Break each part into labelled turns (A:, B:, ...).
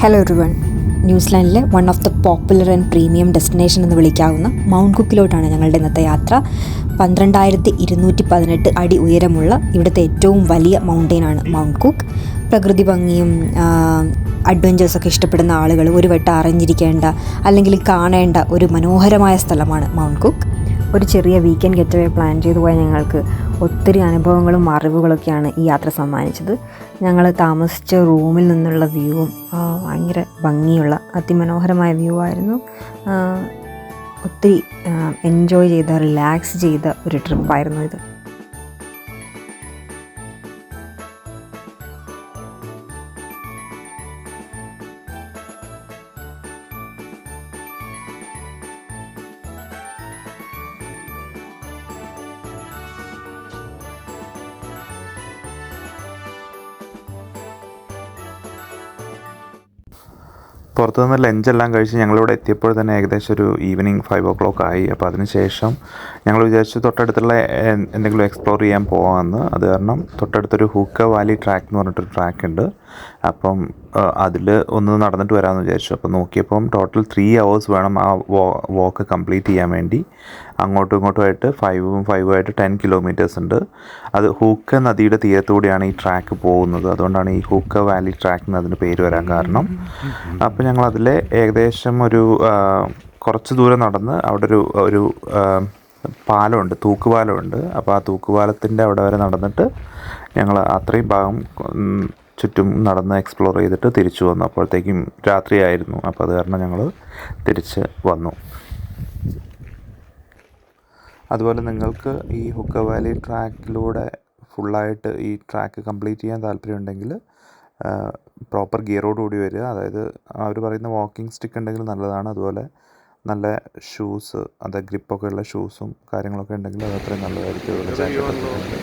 A: Hello everyone. ന്യൂസിലാൻഡിലെ one of the popular and premium destination എന്ന് വിളിക്കാവുന്ന മൗണ്ട് കുക്കിലോട്ടാണ് ഞങ്ങളുടെ ഇന്നത്തെ യാത്ര. 12,218 അടി ഉയരമുള്ള ഇവിടുത്തെ ഏറ്റവും വലിയ മൗണ്ടെയിനാണ് മൗണ്ട് കുക്ക്. പ്രകൃതി ഭംഗിയും അഡ്വഞ്ചേഴ്സൊക്കെ ഇഷ്ടപ്പെടുന്ന ആളുകൾ ഒരു വട്ടം അറിഞ്ഞിരിക്കേണ്ട അല്ലെങ്കിൽ കാണേണ്ട ഒരു മനോഹരമായ സ്ഥലമാണ് മൗണ്ട് കുക്ക്. ഒരു ചെറിയ വീക്കെൻഡ് ഗെറ്റ് അവേ പ്ലാൻ ചെയ്തു പോയ ഞങ്ങൾക്ക് ഒത്തിരി അനുഭവങ്ങളും അറിവുകളൊക്കെയാണ് ഈ യാത്ര സമ്മാനിച്ചത്. ഞങ്ങൾ താമസിച്ച റൂമിൽ നിന്നുള്ള വ്യൂവും ഭയങ്കര ഭംഗിയുള്ള അതിമനോഹരമായ വ്യൂ ആയിരുന്നു. ഒത്തിരി എൻജോയ് ചെയ്ത റിലാക്സ് ചെയ്ത ഒരു ട്രിപ്പായിരുന്നു ഇത്.
B: പുറത്തുനിന്ന് ലഞ്ചെല്ലാം കഴിച്ച് ഞങ്ങളിവിടെ എത്തിയപ്പോൾ തന്നെ ഏകദേശം ഒരു ഈവനിങ് 5 o'clock ആയി. അപ്പോൾ അതിന് ശേഷം ഞങ്ങൾ വിചാരിച്ചു തൊട്ടടുത്തുള്ള എന്തെങ്കിലും എക്സ്പ്ലോർ ചെയ്യാൻ പോകാമെന്ന്. അത് കാരണം തൊട്ടടുത്തൊരു ഹൂക്ക വാലി ട്രാക്ക് എന്ന് പറഞ്ഞിട്ടൊരു ട്രാക്ക് ഉണ്ട്. അപ്പം അതിൽ ഒന്ന് നടന്നിട്ട് വരാമെന്ന് വിചാരിച്ചു. അപ്പോൾ നോക്കിയപ്പം ടോട്ടൽ 3 hours വേണം ആ വാക്ക് കംപ്ലീറ്റ് ചെയ്യാൻ വേണ്ടി. അങ്ങോട്ടും ഇങ്ങോട്ടുമായിട്ട് 5 10 kilometers ഉണ്ട്. അത് ഹൂക്ക നദിയുടെ തീരത്തൂടെയാണ് ഈ ട്രാക്ക് പോകുന്നത്. അതുകൊണ്ടാണ് ഈ ഹൂക്ക വാലി ട്രാക്ക് എന്ന് അതിന് പേര് വരാൻ കാരണം. അപ്പോൾ ഞങ്ങളതിൽ ഏകദേശം ഒരു കുറച്ച് ദൂരം നടന്ന് അവിടെ ഒരു പാലമുണ്ട്, തൂക്കുപാലമുണ്ട്. അപ്പോൾ ആ തൂക്കുപാലത്തിൻ്റെ അവിടെ വരെ നടന്നിട്ട് ഞങ്ങൾ അത്രയും ഭാഗം ചുറ്റും നടന്ന് എക്സ്പ്ലോർ ചെയ്തിട്ട് തിരിച്ചു വന്നു. അപ്പോഴത്തേക്കും രാത്രിയായിരുന്നു. അപ്പോൾ അത് കാരണം ഞങ്ങൾ തിരിച്ച് വന്നു. അതുപോലെ നിങ്ങൾക്ക് ഈ ഹുക്ക വാലി ട്രാക്കിലൂടെ ഫുള്ളായിട്ട് ഈ ട്രാക്ക് കംപ്ലീറ്റ് ചെയ്യാൻ താല്പര്യമുണ്ടെങ്കിൽ പ്രോപ്പർ ഗിയറോടുകൂടി വരിക. അതായത് അവർ പറയുന്ന വാക്കിംഗ് സ്റ്റിക്ക് ഉണ്ടെങ്കിൽ നല്ലതാണ്. അതുപോലെ നല്ല ഷൂസ്, അത് ഗ്രിപ്പൊക്കെ ഉള്ള ഷൂസും കാര്യങ്ങളൊക്കെ ഉണ്ടെങ്കിൽ അത് അത്രയും നല്ലതായിരിക്കും. അതുപോലെ ജാക്കറ്റൊക്കെ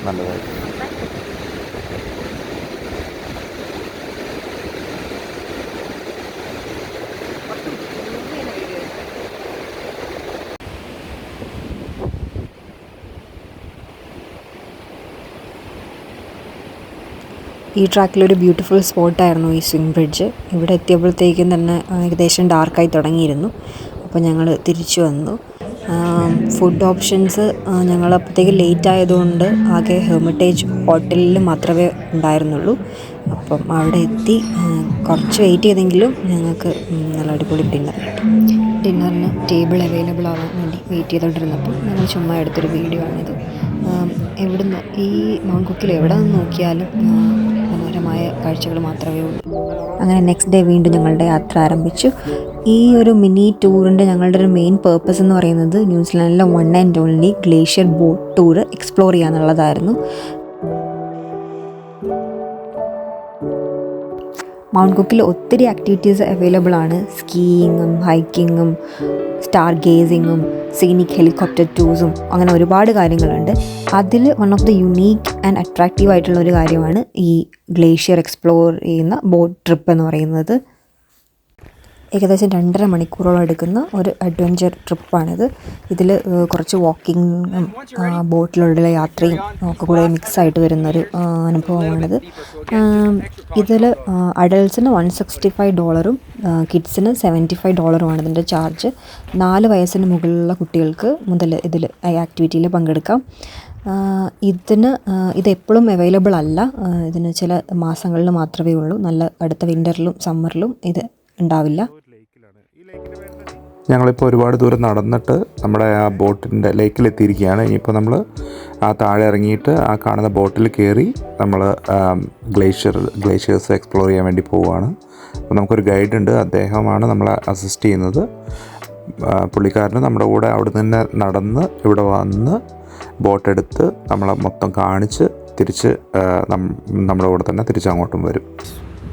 B: നല്ലതായിരിക്കും.
A: ഈ ട്രാക്കിലൊരു ബ്യൂട്ടിഫുൾ സ്പോട്ടായിരുന്നു ഈ സ്വിംഗ് ബ്രിഡ്ജ്. ഇവിടെ എത്തിയപ്പോഴത്തേക്കും തന്നെ ഏകദേശം ഡാർക്കായി തുടങ്ങിയിരുന്നു. അപ്പോൾ ഞങ്ങൾ തിരിച്ചു വന്നു. ഫുഡ് ഓപ്ഷൻസ് ഞങ്ങൾ അപ്പോഴത്തേക്ക് ലേറ്റ് ആയതുകൊണ്ട് ആകെ ഹെർമിറ്റേജ് ഹോട്ടലിൽ മാത്രമേ ഉണ്ടായിരുന്നുള്ളൂ. അപ്പം അവിടെ എത്തി കുറച്ച് വെയിറ്റ് ചെയ്തെങ്കിലും ഞങ്ങൾക്ക് നല്ല അടിപൊളി ഡിന്നർ കിട്ടി. ഡിന്നറിന് ടേബിൾ അവൈലബിൾ ആവാൻ വേണ്ടി വെയിറ്റ് ചെയ്തുകൊണ്ടിരുന്നപ്പോൾ ഞങ്ങൾ ചുമ്മാ എടുത്തൊരു വീഡിയോ ആണിത്. എവിടുന്ന് ഈ മൗണ്ട് കുക്കിൽ എവിടെ നിന്ന് നോക്കിയാലും മനോഹരമായ കാഴ്ചകൾ മാത്രമേ ഉള്ളൂ. അങ്ങനെ നെക്സ്റ്റ് ഡേ വീണ്ടും ഞങ്ങളുടെ യാത്ര ആരംഭിച്ചു. ഈ ഒരു മിനി ടൂറിൻ്റെ ഞങ്ങളുടെ ഒരു മെയിൻ പേർപ്പസ് എന്ന് പറയുന്നത് ന്യൂസിലാൻഡിലെ 1 and only glacier boat tour explore ചെയ്യാന്നുള്ളതായിരുന്നു. മൗണ്ട് കുക്കിൽ ഒത്തിരി ആക്ടിവിറ്റീസ് അവൈലബിൾ ആണ്. സ്കീയിങ്ങും ഹൈക്കിങ്ങും സ്റ്റാർ ഗേസിങ്ങും സീനിക് ഹെലികോപ്റ്റർ ടൂർസും അങ്ങനെ ഒരുപാട് കാര്യങ്ങളുണ്ട്. അതിൽ one of the unique and attractive ആയിട്ടുള്ള ഒരു കാര്യമാണ് ഈ ഗ്ലേഷ്യർ എക്സ്പ്ലോർ ചെയ്യുന്ന ബോട്ട് ട്രിപ്പ് എന്ന് പറയുന്നത്. ഏകദേശം 2.5 മണിക്കൂറോളം എടുക്കുന്ന ഒരു അഡ്വഞ്ചർ ട്രിപ്പാണിത്. ഇതിൽ കുറച്ച് വാക്കിങ്ങും ബോട്ടിലുള്ള യാത്രയും ഒക്കെ കൂടെ മിക്സായിട്ട് വരുന്നൊരു അനുഭവമാണിത്. ഇതിൽ അഡൾട്ട്സിന് $165 കിഡ്സിന് $75 ഇതിൻ്റെ ചാർജ്. 4 വയസ്സിന് മുകളിലുള്ള കുട്ടികൾക്ക് മുതൽ ഇതിൽ ഈ ആക്ടിവിറ്റിയിൽ പങ്കെടുക്കാം. ഇതെപ്പോഴും അവൈലബിൾ അല്ല. ഇതിന് ചില മാസങ്ങളിൽ മാത്രമേ ഉള്ളൂ. നല്ല അടുത്ത വിൻ്ററിലും സമ്മറിലും ഇത് ഉണ്ടാവില്ല.
B: ഞങ്ങളിപ്പോൾ ഒരുപാട് ദൂരം നടന്നിട്ട് നമ്മുടെ ആ ബോട്ടിൻ്റെ ലേക്കിലെത്തിയിരിക്കുകയാണ്. ഇനിയിപ്പോൾ നമ്മൾ ആ താഴെ ഇറങ്ങിയിട്ട് ആ കാണുന്ന ബോട്ടിൽ കയറി നമ്മൾ ഗ്ലേഷ്യേഴ്സ് എക്സ്പ്ലോർ ചെയ്യാൻ വേണ്ടി പോവുകയാണ്. അപ്പോൾ നമുക്കൊരു ഗൈഡ് ഉണ്ട്, അദ്ദേഹമാണ് നമ്മളെ അസിസ്റ്റ് ചെയ്യുന്നത്. പുള്ളിക്കാരന് നമ്മുടെ കൂടെ അവിടെ നിന്ന് നടന്ന് ഇവിടെ വന്ന് ബോട്ടെടുത്ത് നമ്മളെ മൊത്തം കാണിച്ച് തിരിച്ച് നമ്മുടെ കൂടെ തന്നെ തിരിച്ചങ്ങോട്ടും വരും.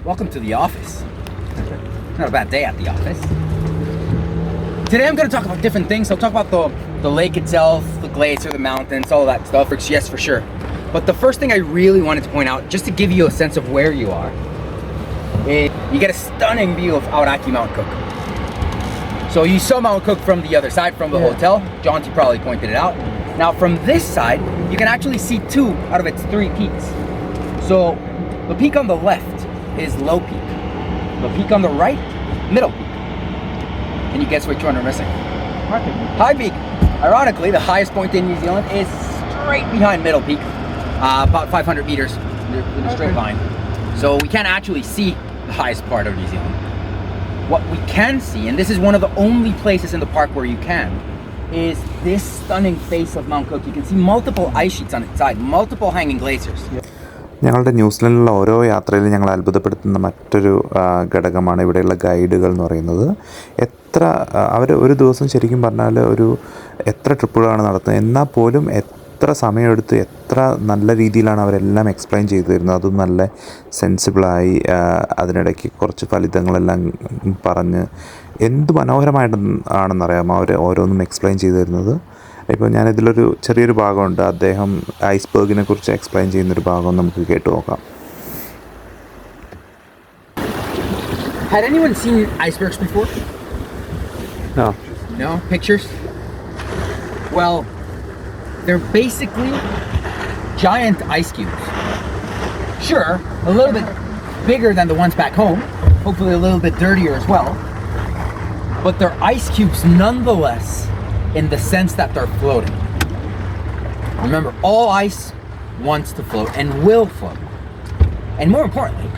C: Welcome to the office. Not a bad day at the office. Today I'm going to talk about different things. I'll talk about the lake itself, the glacier, the mountains, all that stuff. Yes, for sure. But the first thing I really wanted to point out, just to give you a sense of where you are, is you get a stunning view of Aoraki Mount Cook. So you saw Mount Cook from the other side, from the hotel. Jonty probably pointed it out. Now from this side, you can actually see 2 out of its 3 peaks. So the peak on the left is Low Peak. The peak on the right, middle. Can you guess which one we're missing? High Peak. Ironically, the highest point in New Zealand is straight behind Middle Peak, about 500 meters in a straight line. So we can't actually see the highest part of New Zealand. What we can see, and this is one of the only places in the park where you can, is this stunning face of Mount Cook. You can see multiple ice sheets on its side, multiple hanging glaciers.
B: ഞങ്ങളുടെ ന്യൂസിലൻഡിലുള്ള ഓരോ യാത്രയിലും ഞങ്ങൾ അത്ഭുതപ്പെടുത്തുന്ന മറ്റൊരു ഘടകമാണ് ഇവിടെയുള്ള ഗൈഡുകൾ എന്ന് പറയുന്നത്. അവർ ഒരു ദിവസം ശരിക്കും പറഞ്ഞാൽ എത്ര ട്രിപ്പുകളാണ് നടത്തുന്നത്, എന്നാൽ പോലും എത്ര സമയമെടുത്ത് എത്ര നല്ല രീതിയിലാണ് അവരെല്ലാം എക്സ്പ്ലെയിൻ ചെയ്തു തരുന്നത്. അതും നല്ല സെൻസിബിളായി അതിനിടയ്ക്ക് കുറച്ച് ഫലിതങ്ങളെല്ലാം പറഞ്ഞ് എന്ത് മനോഹരമായിട്ടാണെന്നറിയാമോ അവർ ഓരോന്നും എക്സ്പ്ലെയിൻ ചെയ്തു തരുന്നത്. ഇപ്പോൾ ഞാനിതിലൊരു ചെറിയൊരു ഭാഗമുണ്ട്, അദ്ദേഹം ഐസ്ബർഗിനെ കുറിച്ച് എക്സ്പ്ലെയിൻ ചെയ്യുന്നൊരു ഭാഗം നമുക്ക് കേട്ടു നോക്കാം.
C: Had anyone seen icebergs before?
B: No.
C: No? Pictures? Well, they're basically giant ice cubes. Sure, a little bit bigger than the ones back home, hopefully a little bit dirtier as well, but they're ice cubes nonetheless in the sense that they're floating. Remember, all ice wants to float and will float. And more importantly,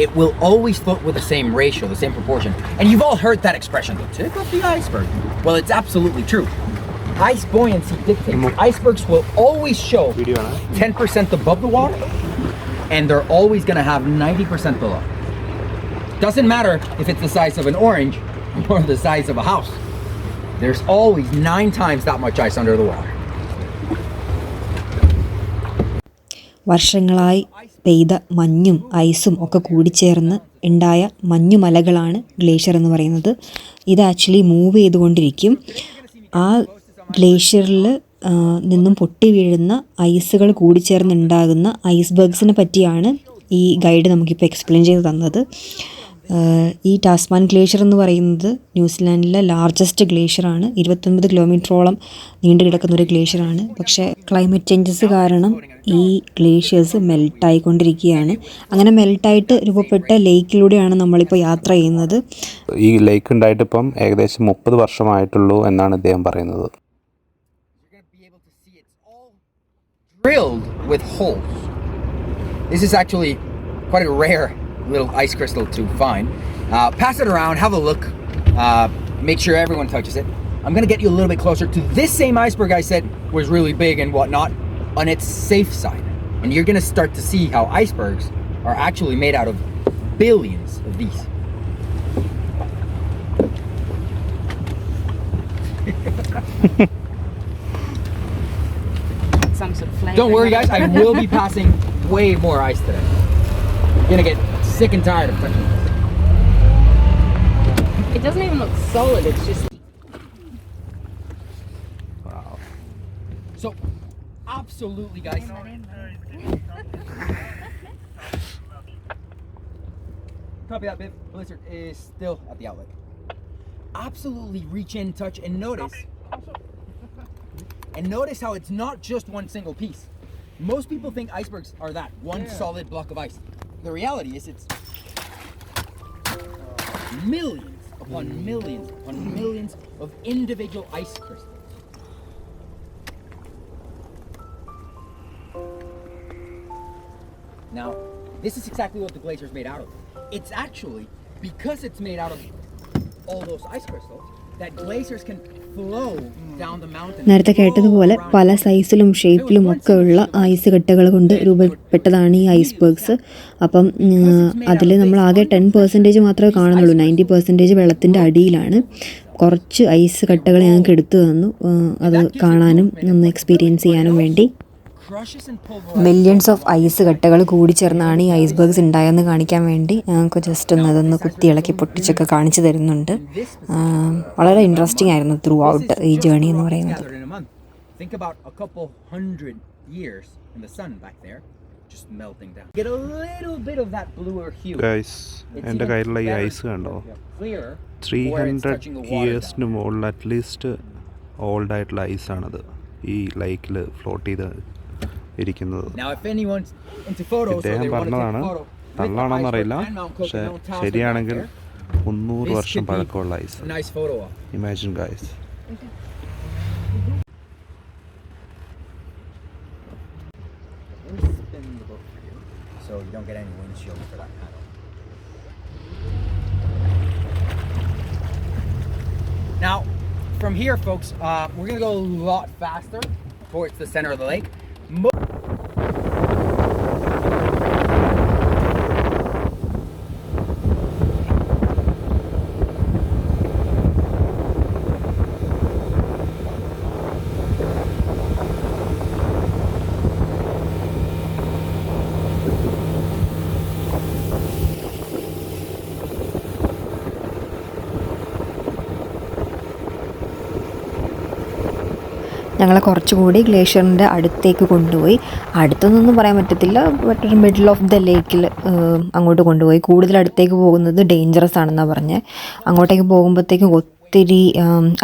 C: it will always float with the same ratio, the same proportion. And you've all heard that expression, the tip of the iceberg. Well, it's absolutely true. Ice buoyancy dictates icebergs will always show 10% above the water, and they're always going to have 90% below. Doesn't matter if it's the size of an orange or the size of a house. There's always 9 times that much ice under the water.
A: വർഷങ്ങളായി പെയ്ത മഞ്ഞും ഐസും ഒക്കെ കൂടിച്ചേർന്ന് ഉണ്ടായ മഞ്ഞുമലകളാണ് glacier എന്ന് പറയുന്നത്. ഇത് actually move ചെയ്തുകൊണ്ടിരിക്കും. ആ ഗ്ലേഷ്യറിൽ നിന്നും പൊട്ടി വീഴുന്ന ഐസുകൾ കൂടിച്ചേർന്നുണ്ടാകുന്ന ഐസ്ബർഗ്സിനെ പറ്റിയാണ് ഈ ഗൈഡ് നമുക്കിപ്പോൾ എക്സ്പ്ലെയിൻ ചെയ്ത് തന്നത്. ഈ ടാസ്മാൻ ഗ്ലേഷ്യർ എന്ന് പറയുന്നത് ന്യൂസിലാൻഡിലെ ലാർജസ്റ്റ് ഗ്ലേഷ്യറാണ്. 29 കിലോമീറ്ററോളം നീണ്ടു കിടക്കുന്നൊരു ഗ്ലേഷ്യറാണ്. പക്ഷേ ക്ലൈമറ്റ് ചേഞ്ചസ് കാരണം ഈ ഗ്ലേഷ്യേഴ്സ് മെൽട്ടായിക്കൊണ്ടിരിക്കുകയാണ്. അങ്ങനെ മെൽട്ടായിട്ട് രൂപപ്പെട്ട ലേക്കിലൂടെയാണ് നമ്മളിപ്പോൾ യാത്ര ചെയ്യുന്നത്.
B: ഈ ലേക്ക് ഉണ്ടായിട്ട് ഇപ്പം ഏകദേശം 30 വർഷമായിട്ടുള്ളൂ എന്നാണ് അദ്ദേഹം പറയുന്നത്.
C: Drilled with holes. This is actually quite a rare little ice crystal to find. Pass it around, have a look, make sure everyone touches it. I'm going to get you a little bit closer to this same iceberg I said was really big and whatnot on its safe side. And you're going to start to see how icebergs are actually made out of billions of these.
D: Some sort of flavor.
C: Don't worry guys, I will be passing way more ice today. You're going to get sick and tired of touching this.
D: It doesn't even look solid, it's just...
C: Wow. So, absolutely guys. Copy that, Biv. Blizzard is still at the outlet. Absolutely reach in, touch, and notice. And notice how it's not just one single piece. Most people think icebergs are that one solid block of ice. The reality is it's millions upon millions upon millions of individual ice crystals. Now, this is exactly what the glacier is made out of. It's actually, because it's made out of all those ice crystals, that glaciers can flow down the mountain.
A: നേരത്തെ കേട്ടതുപോലെ പല സൈസിലും ഷേപ്പിലും ഒക്കെ ഉള്ള ice കട്ടകൾ കൊണ്ട് രൂപപ്പെട്ടതാണ് ഈ ഐസ്ബർഗ്സ്. അപ്പം അതിൽ നമ്മൾ ആകെ 10% മാത്രമേ കാണുന്നുള്ളൂ. 90% വെള്ളത്തിൻ്റെ അടിയിലാണ്. കുറച്ച് ഐസ് കട്ടകൾ ഞങ്ങൾക്ക് എടുത്തു തന്നു, അത് കാണാനും ഒന്ന് എക്സ്പീരിയൻസ് ചെയ്യാനും വേണ്ടി. മില്യൺസ് ഓഫ് ഐസ് കട്ടകൾ കൂടിച്ചേർന്നാണ് ഈ ഐസ്ബർഗ്സ് ഉണ്ടായെന്ന് കാണിക്കാൻ വേണ്ടി ഞങ്ങൾക്ക് ജസ്റ്റ് ഒന്ന് അതൊന്ന് കുത്തിയിളക്കി പൊട്ടിച്ചൊക്കെ കാണിച്ചു തരുന്നുണ്ട്. വളരെ ഇൻട്രസ്റ്റിംഗ് ആയിരുന്നു ത്രൂ ഔട്ട് ഈ ജേർണി എന്ന് പറയുന്നത്.
B: എൻ്റെ കയ്യിലുള്ള ഈ ഐസ് കണ്ടോ, 300 ഇയേഴ്സിന് മുകളിൽ അറ്റ്ലീസ്റ്റ് ഓൾഡ് ആയിട്ടുള്ള ഐസാണത് ഈ ലൈക്കിൽ ഫ്ലോട്ട് ചെയ്ത് ഇരിക്കുന്നത്. ഇദ്ദേഹം പറഞ്ഞതാണ് തള്ളാണോന്നറിയില്ല,
C: iceberg and Mount Cook
B: പക്ഷെ
C: and Mount Tasker
B: ശരിയാണെങ്കിൽ
C: back there.
B: 300 വർഷം
C: This could be
B: പഴക്കമുള്ള ice.
C: a nice photo op.
B: Imagine guys.
C: Let me spin the boat for you, so you don't get any windshield for that paddle. Now, from here, folks, we're gonna go a lot faster towards the center of the lake.
A: ഞങ്ങളെ കുറച്ചുകൂടി ഗ്ലേഷ്യറിൻ്റെ അടുത്തേക്ക് കൊണ്ടുപോയി. അടുത്തൊന്നും പറയാൻ പറ്റത്തില്ല, but ഒരു middle of the ലേക്കിൽ അങ്ങോട്ട് കൊണ്ടുപോയി. കൂടുതൽ അടുത്തേക്ക് പോകുന്നത് ഡേഞ്ചറസ് ആണെന്നാണ് പറഞ്ഞത്. അങ്ങോട്ടേക്ക് പോകുമ്പോഴത്തേക്കും ഒത്തിരി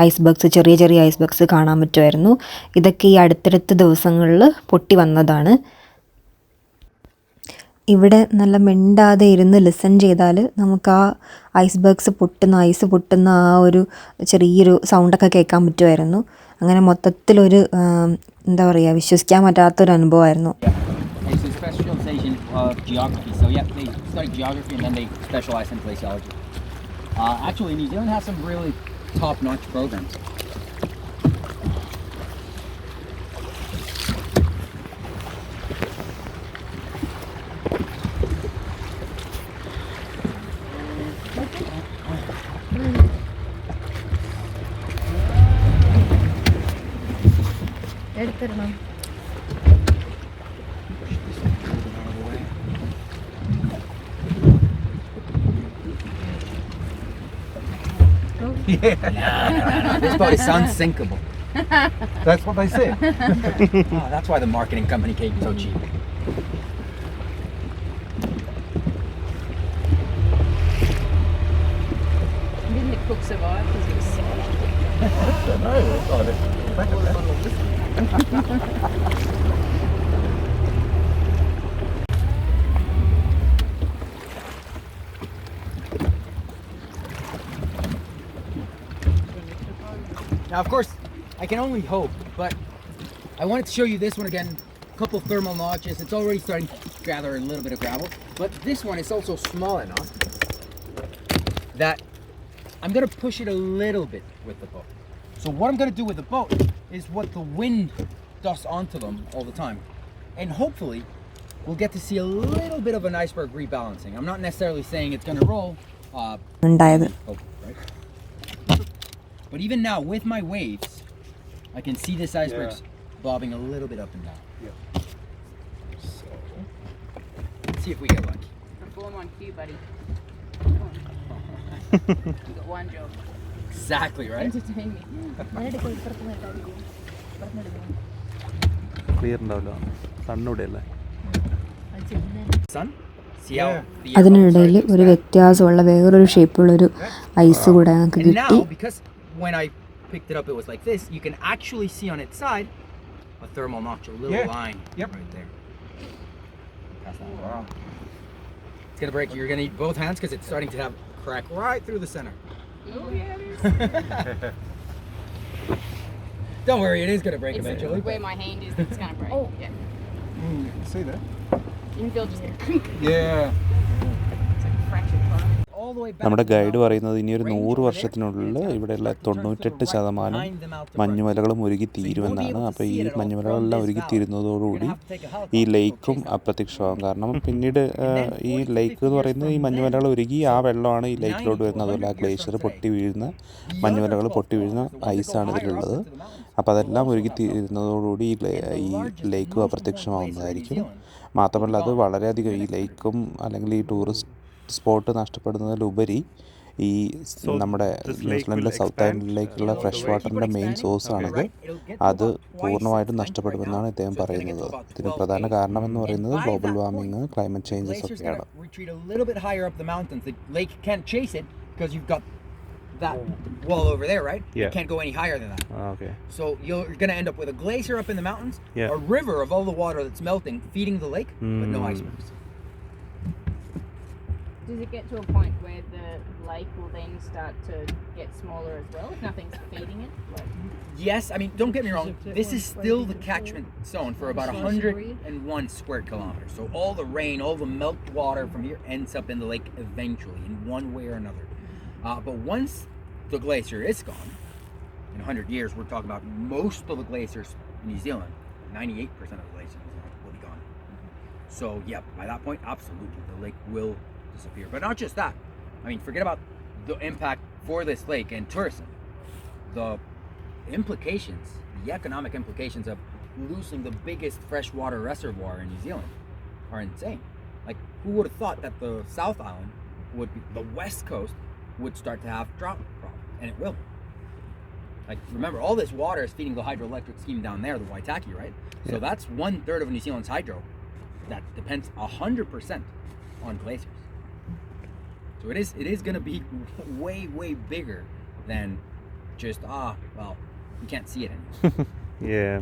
A: ഐസ്ബർഗ്സ്, ചെറിയ ചെറിയ ഐസ്ബർഗ്സ് കാണാൻ പറ്റുമായിരുന്നു. ഇതൊക്കെ ഈ അടുത്തടുത്ത ദിവസങ്ങളിൽ പൊട്ടി വന്നതാണ്. ഇവിടെ നല്ല മിണ്ടാതെ ഇരുന്ന് ലിസൺ ചെയ്താൽ നമുക്ക് ആ ഐസ്ബർഗ്സ് പൊട്ടുന്ന, ഐസ് പൊട്ടുന്ന ആ ഒരു ചെറിയൊരു സൗണ്ടൊക്കെ കേൾക്കാൻ പറ്റുമായിരുന്നു. അങ്ങനെ മൊത്തത്തിലൊരു എന്താ പറയുക, വിശ്വസിക്കാൻ പറ്റാത്തൊരു അനുഭവമായിരുന്നു.
C: It's a specialization of geography. So yeah, they study geography and then they specialize in glaciology. Actually, New Zealand has some really top-notch programs.
D: എടുത്തിരണം.
C: This boat is unsinkable.
E: That's what they say.
C: Oh, that's why the marketing company came so cheap.
D: Didn't the cook survive because he was so
C: Now, of course, I can only hope, but I wanted to show you this one again. A couple thermal notches. It's already starting to gather a little bit of gravel, but this one is also small enough that I'm going to push it a little bit with the boat. So what I'm going to do with the boat is what the wind does onto them all the time. And hopefully we'll get to see a little bit of an iceberg rebalancing. I'm not necessarily saying it's going to roll. Right? But even now with my waves, I can see this iceberg bobbing a little bit up and down. So let's see if we get lucky.
D: perform on cue, buddy. You got one job.
C: Exactly, right?
D: Entertain me.
B: Clear ഉണ്ടാവില്ല, സണ്ണൂടെ അല്ലേ.
C: Sun? See how the
A: അതിനിടയിൽ ഒരു വ്യത്യാസമുള്ള വേറൊരു ഷേപ്പുള്ളൊരു ice കൂടെ ഞങ്ങൾക്ക്
C: And
A: കിട്ടി.
C: now, because when I picked it up, it was like this, you can actually see on its side a thermal notch, a little line right there. Pass that one. Wow. It's gonna break. You're gonna need both hands because it's starting to have a crack right through the center.
D: Oh yeah, it is.
C: Don't worry, it is gonna break
D: It's
C: eventually.
D: where my hand is, it's gonna break. Oh yeah.
E: See that?
D: You can feel just a
E: Yeah.
D: it's like a fractured bone.
C: All the way back
B: നമ്മുടെ
C: to
B: guide
C: the
B: പറയുന്നത് ഇനിയൊരു
C: range
B: 100
C: over
B: വർഷത്തിനുള്ളിൽ
C: there.
B: ഇവിടെയുള്ള
C: Turn to the
B: 98%
C: right behind the mountain
B: മഞ്ഞുമലകളും ഉരുകി തീരുമെന്നാണ്. അപ്പോൾ ഈ മഞ്ഞുമലകളെല്ലാം ഉരുകി തീരുന്നതോടുകൂടി ഈ ലേക്കും അപ്രത്യക്ഷമാകും. കാരണം പിന്നീട് ഈ ലേക്ക് എന്ന് പറയുന്നത് ഈ മഞ്ഞുമലകൾ ഉരുകി ആ വെള്ളമാണ് ഈ ലേക്കിലോട്ട് വരുന്നത്. അതുപോലെ ആ ഗ്ലേഷ്യർ പൊട്ടി വീഴുന്ന, മഞ്ഞുമലകൾ പൊട്ടി വീഴുന്ന ഐസാണ് ഇതിലുള്ളത്. അപ്പോൾ അതെല്ലാം ഉരുകി തീരുന്നതോടുകൂടി ഈ ലേക്കും അപ്രത്യക്ഷമാവുന്നതായിരിക്കും. മാത്രമല്ല അത് വളരെയധികം ഈ ലേക്കും അല്ലെങ്കിൽ ഈ ടൂറിസ്റ്റ് സ്പോട്ട് നഷ്ടപ്പെടുന്നതിലുപരി ഈ നമ്മുടെ ന്യൂസിലൻഡിലെ സൗത്ത് ഐലൻഡിലേക്കുള്ള ഫ്രഷ് വാട്ടറിൻ്റെ മെയിൻ സോഴ്സാണിത്. അത് പൂർണ്ണമായിട്ടും നഷ്ടപ്പെടുമെന്നാണ് ഇദ്ദേഹം പറയുന്നത്. ഇതിന് പ്രധാന കാരണമെന്ന് പറയുന്നത് ഗ്ലോബൽ വാർമിങ്, ക്ലൈമറ്റ് ചേഞ്ചസ് ഒക്കെയാണ്.
C: That wall over there, right?
B: Yeah.
C: It can't go any higher than that.
B: Okay.
C: So you're going to end up with a glacier up in the mountains,
B: Yeah.
C: a river of all the water that's melting, feeding the lake, but no icebergs.
D: does it get to a point where the lake will then start to get smaller as well if nothing's feeding it? Like,
C: Yes, I mean, don't get me wrong. This is still the catchment zone for about 101 square kilometers. So all the rain, all the melted water from here ends up in the lake eventually, in one way or another. But once the glacier is gone, in 100 years, we're talking about most of the glaciers in New Zealand, 98% of the glaciers in New Zealand will be gone. So yeah, by that point, absolutely, the lake will disappear. But not just that. I mean, forget about the impact for this lake and tourism. The implications, the economic implications of losing the biggest freshwater reservoir in New Zealand are insane. Like, who would have thought that the South Island would be, the West Coast would start to have drought problems, and it will. Like, remember, all this water is feeding the hydroelectric scheme down there, the Waitaki, right? So that's 1/3 of New Zealand's hydro that depends 100% on glaciers. So it is going to be way bigger than just well, you can't see it anymore.
B: Yeah.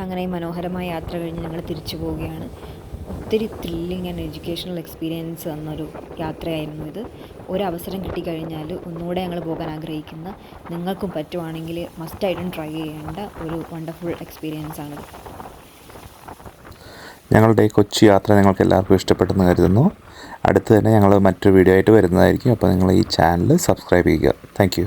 A: അങ്ങനെ മനോഹരമായ യാത്ര കഴിഞ്ഞ് ഞങ്ങൾ തിരിച്ചു പോവുകയാണ്. ഒത്തിരി thrilling and educational experience തന്നൊരു യാത്രയായിരുന്നു ഇത്. ഒരവസരം കിട്ടിക്കഴിഞ്ഞാൽ ഒന്നുകൂടെ ഞങ്ങൾ പോകാൻ ആഗ്രഹിക്കുന്ന, നിങ്ങൾക്കും പറ്റുവാണെങ്കിൽ മസ്റ്റായിട്ടും ട്രൈ ചെയ്യേണ്ട ഒരു വണ്ടർഫുൾ എക്സ്പീരിയൻസ് ആണിത്.
B: ഞങ്ങളുടെ ഈ കൊച്ചി യാത്ര നിങ്ങൾക്ക് എല്ലാവർക്കും ഇഷ്ടപ്പെട്ടെന്ന് കരുതുന്നു. അടുത്ത് തന്നെ ഞങ്ങൾ മറ്റൊരു വീഡിയോ ആയിട്ട് വരുന്നതായിരിക്കും. അപ്പോൾ നിങ്ങൾ ഈ ചാനൽ സബ്സ്ക്രൈബ് ചെയ്യുക. Thank you.